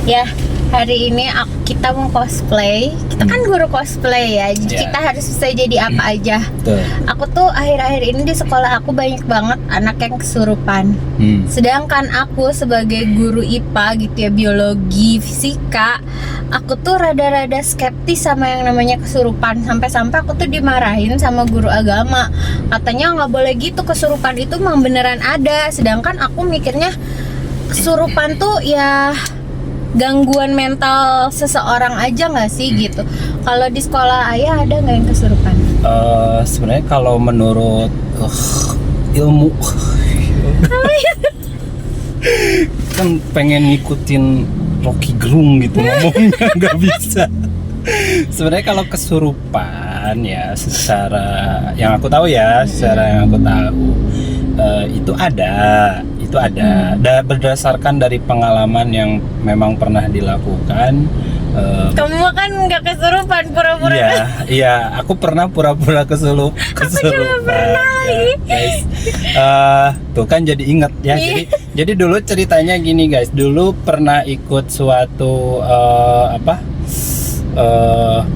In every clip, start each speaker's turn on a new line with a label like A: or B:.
A: Ya, hari ini kita mau cosplay. Kita kan guru cosplay ya, jadi kita harus bisa jadi apa aja.
B: Betul.
A: Aku tuh akhir-akhir ini di sekolah aku banyak banget anak yang kesurupan. Sedangkan aku sebagai guru IPA gitu ya, biologi, fisika, aku tuh rada-rada skeptis sama yang namanya kesurupan. Sampai-sampai aku tuh dimarahin sama guru agama. Katanya nggak boleh gitu, kesurupan itu memang beneran ada. Sedangkan aku mikirnya kesurupan tuh ya gangguan mental seseorang aja nggak sih gitu. Kalau di sekolah ayah ada nggak yang kesurupan?
B: Sebenarnya kalau menurut ilmu kan pengen ngikutin Rocky Gerung gitu ngomongnya nggak bisa. Sebenarnya kalau kesurupan ya secara yang aku tahu itu ada. Berdasarkan dari pengalaman yang memang pernah dilakukan.
A: Kamu kan nggak kesurupan, pura-pura.
B: Iya, aku pernah pura-pura kesurupan. Ya, guys. Tuh kan jadi inget ya. Jadi dulu ceritanya gini guys. Dulu pernah ikut suatu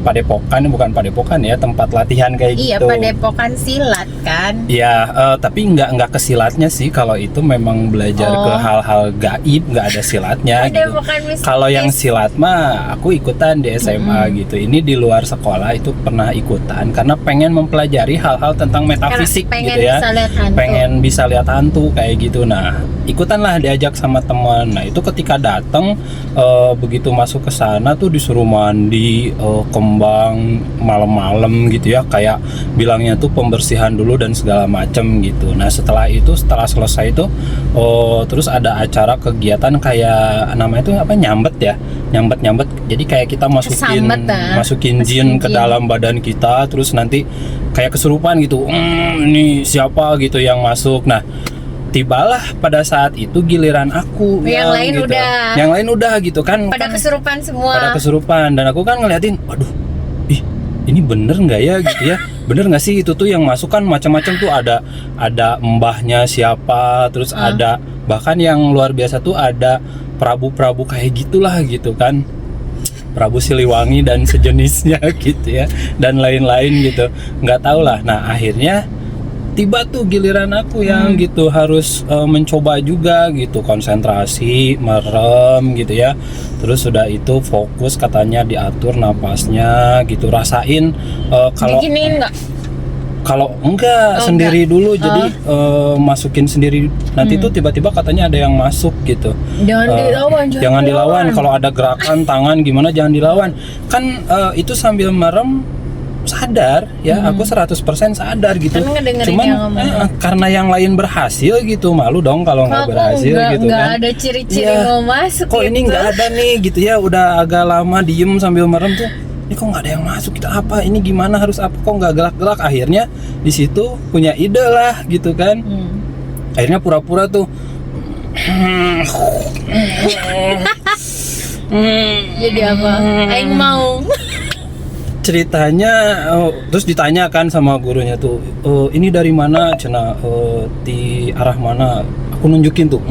B: padepokan ya, tempat latihan kayak gitu.
A: Iya, padepokan silat kan.
B: Iya, tapi nggak ke silatnya sih. Kalau itu memang belajar ke hal-hal gaib, nggak ada silatnya gitu. Kalau yang silat mah aku ikutan di SMA gitu. Ini di luar sekolah itu pernah ikutan karena pengen mempelajari hal-hal tentang metafisik gitu ya. Pengen bisa lihat hantu kayak gitu. Nah, ikutanlah diajak sama teman. Nah, itu ketika datang begitu masuk ke sana tuh disuruh mandi kembang malam-malam gitu ya, kayak bilangnya tuh pembersihan dulu dan segala macem gitu. Nah setelah selesai itu terus ada acara kegiatan kayak namanya itu apa, nyambet. Jadi kayak kita masukin jin ke dalam badan kita, terus nanti kayak kesurupan gitu. Ini siapa gitu yang masuk. Nah tibalah pada saat itu giliran aku
A: yang lain
B: gitu.
A: udah.
B: Yang lain udah gitu kan.
A: Pada kesurupan semua.
B: Pada kesurupan, dan aku kan ngeliatin, waduh, ini bener nggak ya gitu ya? Bener nggak sih itu tuh yang masuk kan macam-macam tuh, ada mbahnya siapa, terus ada bahkan yang luar biasa tuh ada prabu kayak gitulah gitu kan. Prabu Siliwangi dan sejenisnya gitu ya, dan lain-lain gitu. Nggak tahu lah. Nah akhirnya tiba tuh giliran aku yang gitu harus mencoba juga gitu, konsentrasi, merem gitu ya. Terus sudah itu fokus, katanya diatur napasnya gitu, rasain kalau
A: diginiin nggak?
B: Kalau enggak sendiri dulu. Jadi masukin sendiri. Nanti tuh tiba-tiba katanya ada yang masuk gitu. Jangan dilawan. Kalau ada gerakan tangan gimana jangan dilawan. Kan itu sambil merem sadar ya, aku 100% sadar gitu. Cuman karena yang lain berhasil gitu, malu dong kalau nggak berhasil gitu
A: nggak
B: kan.
A: ada ciri-ciri mau masuk
B: kok
A: gitu.
B: Ini nggak ada nih gitu ya, udah agak lama diem sambil merem tuh, ini kok nggak ada yang masuk, kita apa ini, gimana harus apa, kok nggak gerak-gerak. Akhirnya di situ punya ide lah gitu kan. Akhirnya pura-pura tuh
A: jadi apa? Aing mau.
B: Ceritanya terus ditanyakan sama gurunya tuh, ini dari mana cina, di arah mana, aku nunjukin tuh.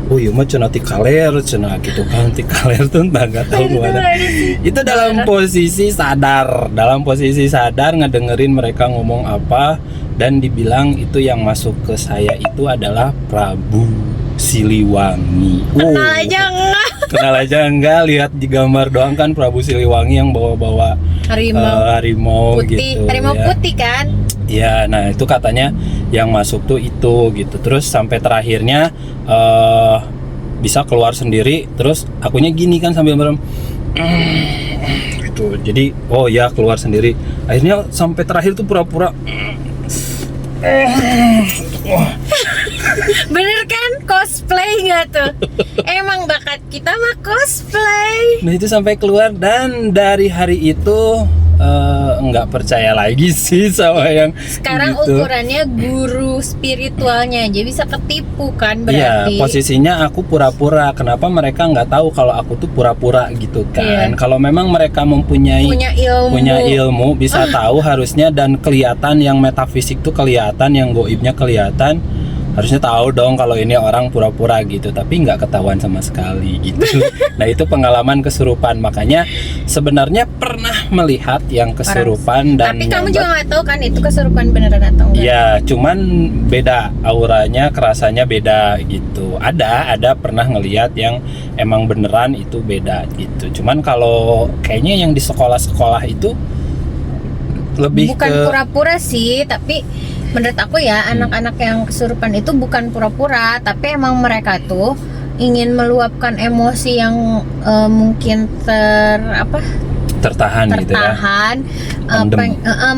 B: Oh iya mah cina ti kaler cina gitu kan, ti kaler tuh nggak tahu mana. Itu dalam posisi sadar ngedengerin mereka ngomong apa, dan dibilang itu yang masuk ke saya itu adalah Prabu Siliwangi. Kenal aja enggak, lihat di gambar doang kan Prabu Siliwangi yang bawa harimau
A: putih,
B: gitu.
A: Harimau putih kan?
B: Iya, nah itu katanya yang masuk tuh itu gitu. Terus sampai terakhirnya bisa keluar sendiri. Terus akunya gini kan sambil merem. Gitu. Jadi oh ya keluar sendiri. Akhirnya sampai terakhir tuh pura-pura.
A: Bener kan, cosplay nggak tuh? Emang bakat kita mah cosplay.
B: Nah itu sampai keluar, dan dari hari itu nggak percaya lagi sih sama yang
A: sekarang
B: gitu.
A: Ukurannya guru spiritualnya aja bisa ketipu kan berarti.
B: Iya, posisinya aku pura-pura. Kenapa mereka nggak tahu kalau aku tuh pura-pura gitu kan? Kalau memang mereka punya ilmu bisa tahu harusnya, dan kelihatan yang metafisik tuh kelihatan, yang goibnya kelihatan. harusnya tahu dong kalau ini orang pura-pura gitu, tapi nggak ketahuan sama sekali gitu. Nah itu pengalaman kesurupan, makanya sebenarnya pernah melihat yang kesurupan dan
A: tapi kamu juga nggak tahu kan itu kesurupan beneran atau enggak?
B: Ya cuman beda auranya, kerasanya beda gitu. Ada pernah ngelihat yang emang beneran itu beda gitu. Cuman kalau kayaknya yang di sekolah-sekolah itu lebih
A: bukan pura-pura sih, tapi menurut aku ya anak-anak yang kesurupan itu bukan pura-pura, tapi emang mereka tuh ingin meluapkan emosi yang mungkin tertahan gitu ya,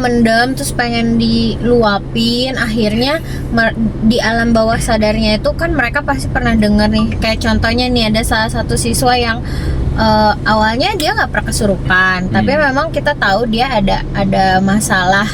A: mendem, terus pengen diluapin. Akhirnya di alam bawah sadarnya itu kan mereka pasti pernah denger nih, kayak contohnya nih ada salah satu siswa yang awalnya dia nggak pernah kesurupan, tapi memang kita tahu dia ada masalah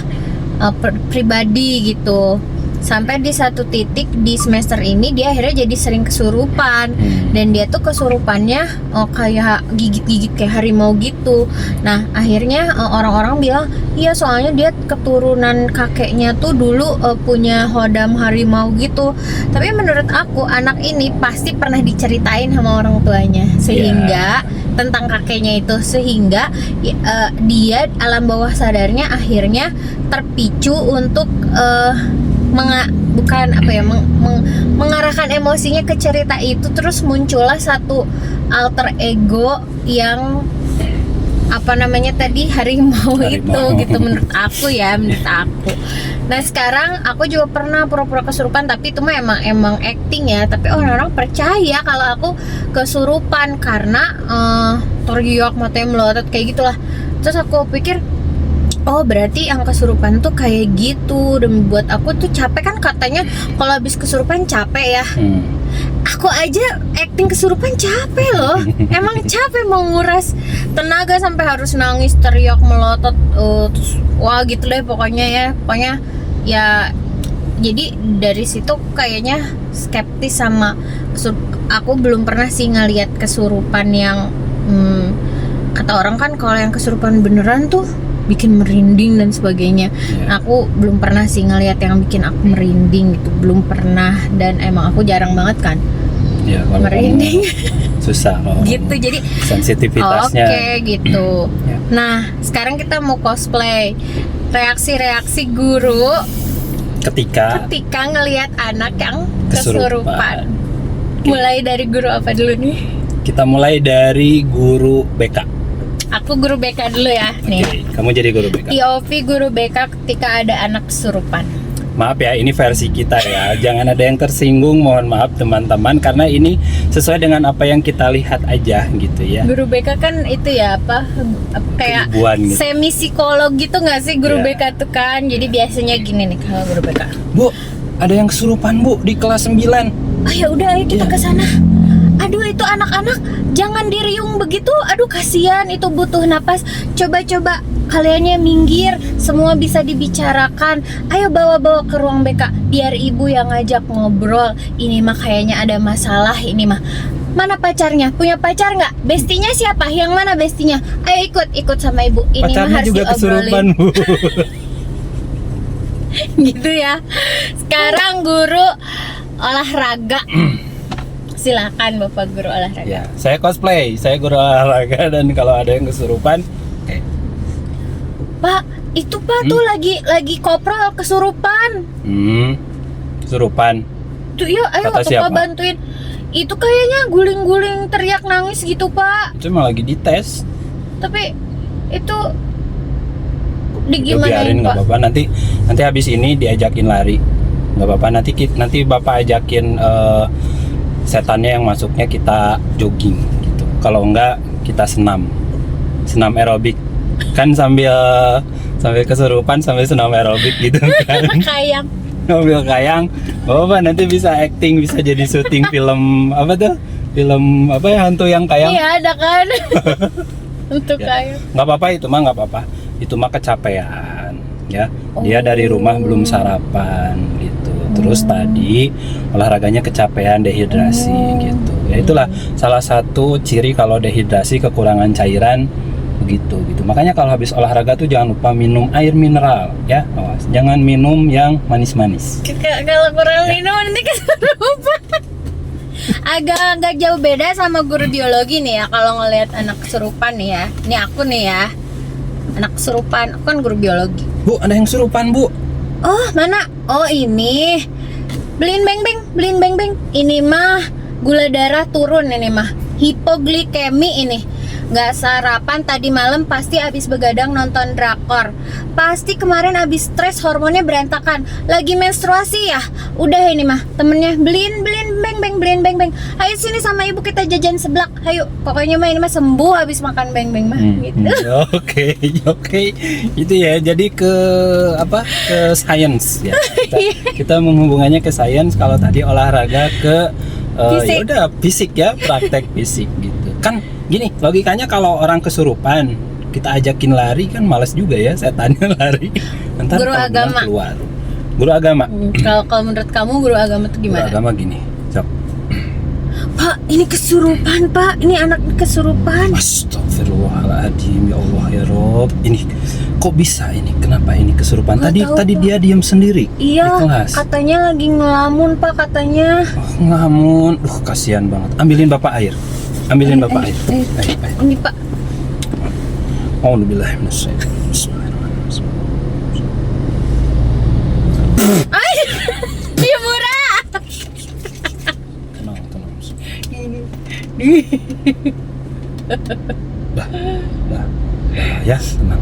A: pribadi gitu. Sampai di satu titik di semester ini dia akhirnya jadi sering kesurupan, dan dia tuh kesurupannya kayak gigit-gigit kayak harimau gitu. Nah akhirnya orang-orang bilang iya soalnya dia keturunan kakeknya tuh dulu punya hodam harimau gitu. Tapi menurut aku anak ini pasti pernah diceritain sama orang tuanya, sehingga tentang kakeknya itu, sehingga dia alam bawah sadarnya akhirnya terpicu untuk mengarahkan emosinya ke cerita itu. Terus muncullah satu alter ego yang harimau itu gitu, menurut aku. Nah sekarang aku juga pernah pura-pura kesurupan, tapi itu mah emang acting ya. Tapi orang-orang percaya kalau aku kesurupan karena teriak matanya melotot kayak gitulah. Terus aku pikir, oh berarti yang kesurupan tuh kayak gitu. Dan buat aku tuh capek kan, katanya kalau habis kesurupan capek ya. Aku aja acting kesurupan capek loh. Emang capek, mau nguras tenaga sampai harus nangis, teriak, melotot, terus, wah gitu deh pokoknya ya. Jadi dari situ kayaknya skeptis sama aku belum pernah sih ngeliat kesurupan yang kata orang kan kalau yang kesurupan beneran tuh bikin merinding dan sebagainya. Aku belum pernah sih ngelihat yang bikin aku merinding gitu, belum pernah. Dan emang aku jarang banget kan merinding.
B: Susah
A: gitu, jadi
B: sensitivitasnya.
A: Oke gitu. Nah sekarang kita mau cosplay reaksi guru ketika ngelihat anak yang kesurupan. Mulai dari guru apa dulu nih?
B: Kita mulai dari guru BK.
A: Aku guru BK dulu ya. Nih.
B: Kamu jadi guru BK.
A: POV guru BK ketika ada anak kesurupan.
B: Maaf ya, ini versi kita ya. Jangan ada yang tersinggung, mohon maaf teman-teman, karena ini sesuai dengan apa yang kita lihat aja gitu ya.
A: Guru BK kan itu ya kayak
B: gitu.
A: Semi psikolog gitu nggak sih guru BK tuh kan. Jadi biasanya gini nih kalau guru BK.
B: Bu, ada yang kesurupan Bu di kelas 9.
A: Oh ya udah, ayo kita ke sana. Aduh itu anak-anak jangan diriung begitu, aduh kasihan, itu butuh napas. Coba kaliannya minggir, semua bisa dibicarakan. Ayo bawa ke ruang BK, biar ibu yang ngajak ngobrol. Ini mah kayaknya ada masalah ini mah. Mana pacarnya? Punya pacar nggak? Bestinya siapa? Yang mana bestinya? Ayo ikut sama ibu. Ini
B: pacarnya
A: mah harus
B: juga kesurupan Bu.
A: Gitu ya. Sekarang guru olahraga. Silakan Bapak guru olahraga.
B: Ya, saya cosplay, saya guru olahraga, dan kalau ada yang kesurupan,
A: Pak, itu Pak tuh lagi koprol kesurupan.
B: Kesurupan.
A: Tuh ya, ayo Bapak bantuin. Itu kayaknya guling-guling teriak nangis gitu Pak.
B: Itu emang lagi dites.
A: Tapi itu digimanain
B: Pak? Nggak apa-apa, nanti habis ini diajakin lari. Nggak apa-apa, nanti Bapak ajakin setannya yang masuknya kita jogging gitu. Kalau enggak kita senam aerobik kan, sambil kesurupan sambil senam aerobik gitu kan.
A: Kayang.
B: Sambil kayang. Bapak nanti bisa acting, bisa jadi syuting film film apa ya, hantu yang kayang.
A: Iya ada kan. Untuk kayang.
B: Nggak apa-apa, itu mah kecapean ya. Dia dari rumah belum sarapan gitu. Terus tadi olahraganya kecapean, dehidrasi gitu. Ya itulah salah satu ciri kalau dehidrasi, kekurangan cairan, begitu gitu. Makanya kalau habis olahraga tuh jangan lupa minum air mineral ya, awas jangan minum yang manis-manis.
A: Kalau kurang minum nanti kesurupan. Agak jauh beda sama guru biologi nih ya kalau ngelihat anak kesurupan nih ya. Ini aku nih ya, anak kesurupan. Aku kan guru biologi.
B: Bu, ada yang kesurupan bu.
A: Oh mana? Oh ini beliin beng. Ini mah gula darah turun, ini mah hipoglikemi ini. Nggak sarapan tadi malam, pasti abis begadang nonton drakor. Pasti kemarin abis stres hormonnya berantakan. Lagi menstruasi ya. Udah ini mah temennya beliin beng. Ayo sini sama ibu kita jajan seblak. Ayo, pokoknya mah ini mah sembuh abis makan beng mah gitu.
B: Oke. Itu ya. Jadi ke science ya. Kita menghubungannya ke science. Kalau tadi olahraga ke ya udah fisik ya, praktek fisik gitu. Kan gini, logikanya kalau orang kesurupan kita ajakin lari kan males juga ya, setannya lari. Ntar
A: guru agama
B: keluar. Guru agama.
A: Kalau menurut kamu guru agama itu gimana?
B: Guru agama gini, sok.
A: Pak, ini kesurupan, Pak. Ini anak kesurupan.
B: Astagfirullahaladzim, ya Allah ya Rob. Ini kok bisa ini? Kenapa ini kesurupan? Tadi dia diam sendiri.
A: Iya, katanya lagi ngelamun, Pak, katanya.
B: Oh, ngelamun. Kasihan banget. Ambilin Bapak air. Bapak air.
A: Ini, Pak.
B: A'udzubillahi minasyaitonir rajim. Bismillahirrahmanirrahim.
A: Iya, Bura.
B: Tenang. Dah, ya, tenang.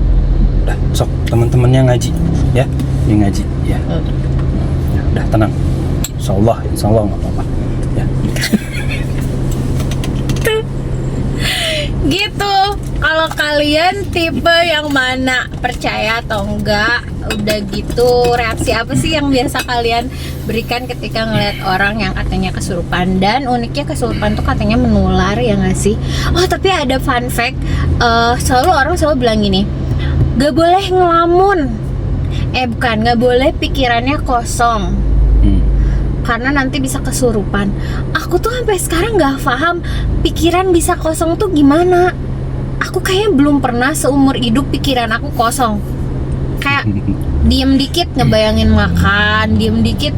B: Dah, sok teman-temannya ngaji, ya, dia ngaji, ya. Dah, tenang. Insya Allah nggak apa-apa, ya.
A: Gitu. Kalau kalian tipe yang mana, percaya atau enggak? Udah gitu, reaksi apa sih yang biasa kalian berikan ketika ngeliat orang yang katanya kesurupan? Dan uniknya kesurupan tuh katanya menular, ya nggak sih? Oh, tapi ada fun fact, orang selalu bilang gini, gak boleh ngelamun, bukan, gak boleh pikirannya kosong, karena nanti bisa kesurupan. Aku tuh sampai sekarang nggak paham pikiran bisa kosong tuh gimana. Aku kayaknya belum pernah seumur hidup pikiran aku kosong. Kayak diem dikit ngebayangin makan, diem dikit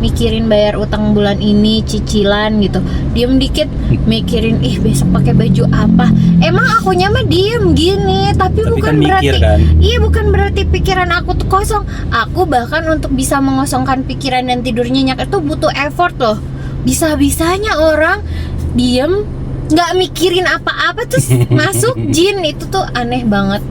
A: mikirin bayar utang bulan ini, cicilan gitu. Diem dikit mikirin besok pakai baju apa. Emang akunya mah diem gini, tapi bukan
B: kan
A: berarti
B: kan?
A: Iya, bukan berarti pikiran aku tuh kosong. Aku bahkan untuk bisa mengosongkan pikiran dan tidur nyenyak itu butuh effort loh. Bisa-bisanya orang diem nggak mikirin apa-apa terus masuk jin, itu tuh aneh banget.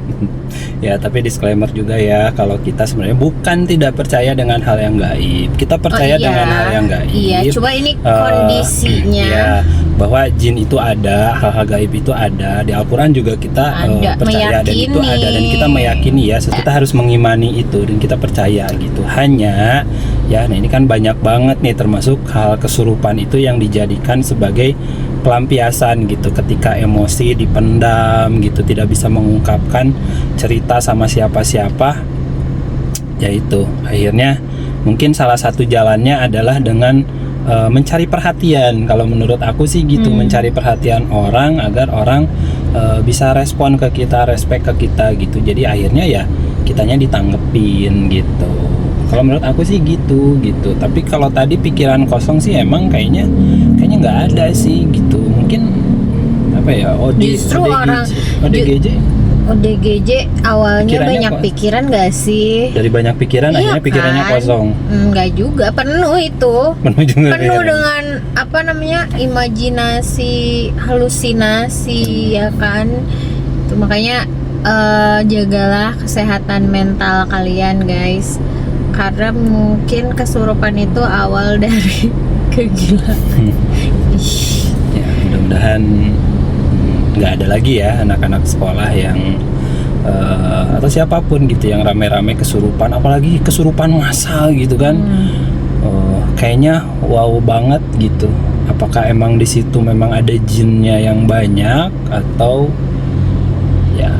B: Ya, tapi disclaimer juga ya, kalau kita sebenarnya bukan tidak percaya dengan hal yang gaib. Kita percaya dengan hal yang gaib.
A: Iya, coba ini kondisinya.
B: Ya, bahwa jin itu ada, hal-hal gaib itu ada. Di Al-Quran juga kita percaya dan itu ada, dan kita meyakini ya. Kita harus mengimani itu dan kita percaya gitu. Hanya ya, nah ini kan banyak banget nih, termasuk hal kesurupan itu yang dijadikan sebagai pelampiasan gitu, ketika emosi dipendam gitu, tidak bisa mengungkapkan cerita sama siapa-siapa, yaitu akhirnya mungkin salah satu jalannya adalah dengan mencari perhatian. Kalau menurut aku sih gitu, mencari perhatian orang agar orang bisa respon ke kita, respect ke kita gitu. Jadi akhirnya ya kitanya ditanggepin gitu. Kalau menurut aku sih gitu. Tapi kalau tadi pikiran kosong sih emang kayaknya nggak ada sih gitu. Mungkin apa ya? ODGJ awalnya pikirannya banyak pikiran gak sih? Dari banyak pikiran akhirnya pikirannya kosong. Enggak juga, penuh itu. Penuh dengan imajinasi, halusinasi ya kan. Itu makanya jagalah kesehatan mental kalian guys. Karena mungkin kesurupan itu awal dari kegilaan. Ya, mudah-mudahan nggak ada lagi ya anak-anak sekolah yang atau siapapun gitu yang rame-rame kesurupan, apalagi kesurupan massal gitu kan. Kayaknya wow banget gitu. Apakah emang di situ memang ada jinnya yang banyak atau ya?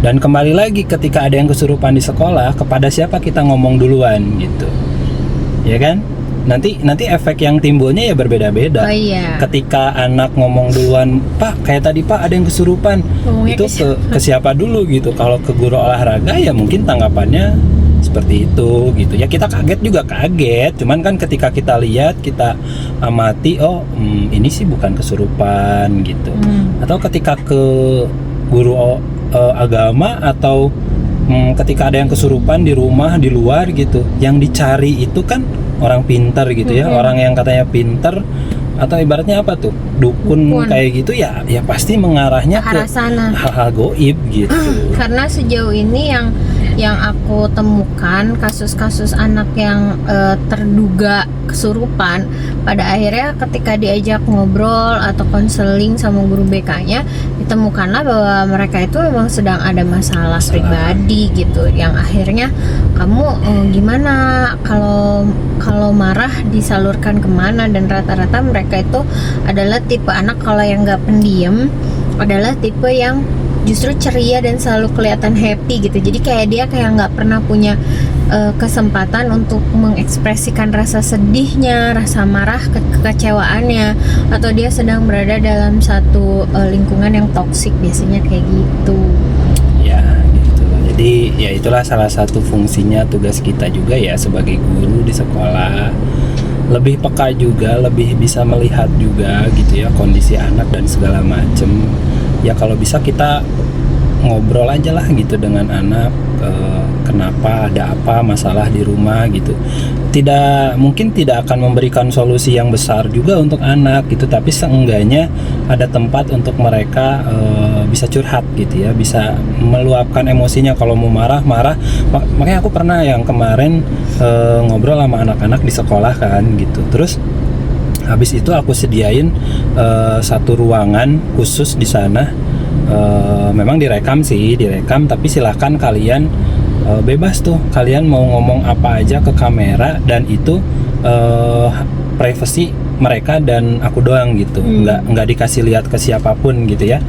B: Dan kembali lagi, ketika ada yang kesurupan di sekolah, kepada siapa kita ngomong duluan gitu, ya kan? nanti efek yang timbulnya ya berbeda-beda.
A: Oh iya.
B: Ketika anak ngomong duluan, Pak kayak tadi Pak ada yang kesurupan,
A: Ngomongnya
B: itu ke siapa dulu gitu. Kalau ke guru olahraga ya mungkin tanggapannya seperti itu gitu ya. Kita kaget, cuman kan ketika kita lihat, kita amati, oh ini sih bukan kesurupan gitu. Atau ketika ke guru agama, atau ketika ada yang kesurupan di rumah, di luar gitu, yang dicari itu kan orang pintar gitu ya, orang yang katanya pintar, atau ibaratnya apa tuh, dukun kayak gitu ya pasti mengarahnya ke
A: sana,
B: hal-hal goib gitu.
A: Karena sejauh ini yang aku temukan kasus-kasus anak yang terduga kesurupan, pada akhirnya ketika diajak ngobrol atau konseling sama guru BK-nya, ditemukanlah bahwa mereka itu memang sedang ada masalah pribadi gitu, yang akhirnya kamu gimana kalau marah disalurkan kemana, dan rata-rata mereka itu adalah tipe anak kalau yang nggak pendiam adalah tipe yang justru ceria dan selalu kelihatan happy gitu. Jadi kayak dia kayak nggak pernah punya kesempatan untuk mengekspresikan rasa sedihnya, rasa marah, kekecewaannya, atau dia sedang berada dalam satu lingkungan yang toksik, biasanya kayak gitu.
B: Ya gitu. Jadi ya itulah salah satu fungsinya, tugas kita juga ya sebagai guru di sekolah, lebih peka juga, lebih bisa melihat juga gitu ya kondisi anak dan segala macem. Ya kalau bisa kita ngobrol aja lah gitu dengan anak, kenapa, ada apa masalah di rumah gitu. Mungkin tidak akan memberikan solusi yang besar juga untuk anak gitu, tapi seenggaknya ada tempat untuk mereka bisa curhat gitu ya, bisa meluapkan emosinya. Kalau mau marah. Makanya aku pernah yang kemarin ngobrol sama anak-anak di sekolah kan gitu. Terus habis itu aku sediain satu ruangan khusus di sana. Memang direkam, tapi silahkan kalian bebas tuh, kalian mau ngomong apa aja ke kamera, dan itu privasi mereka dan aku doang gitu, nggak dikasih lihat ke siapapun gitu ya.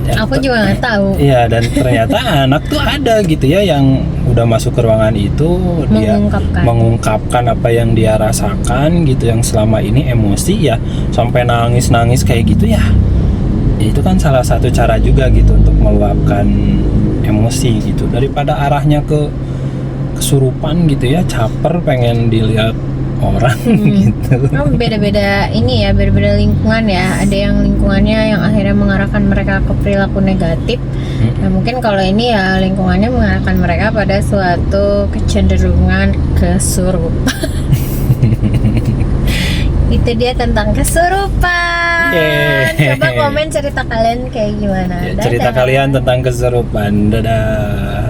A: Aku juga nggak tahu.
B: Iya, dan ternyata anak tuh ada gitu ya yang udah masuk ke ruangan itu, dia mengungkapkan apa yang dia rasakan gitu, yang selama ini emosi ya, sampai nangis kayak gitu ya. Itu kan salah satu cara juga gitu untuk meluapkan emosi gitu, daripada arahnya ke kesurupan gitu ya, caper pengen dilihat orang gitu.
A: Beda-beda ini ya, beda-beda lingkungan ya. Ada yang lingkungannya yang akhirnya mengarahkan mereka ke perilaku negatif. Nah mungkin kalau ini ya lingkungannya mengarahkan mereka pada suatu kecenderungan kesurupan. Itu dia tentang kesurupan. Coba komen cerita kalian kayak gimana.
B: Cerita kalian tentang kesurupan. Dadah.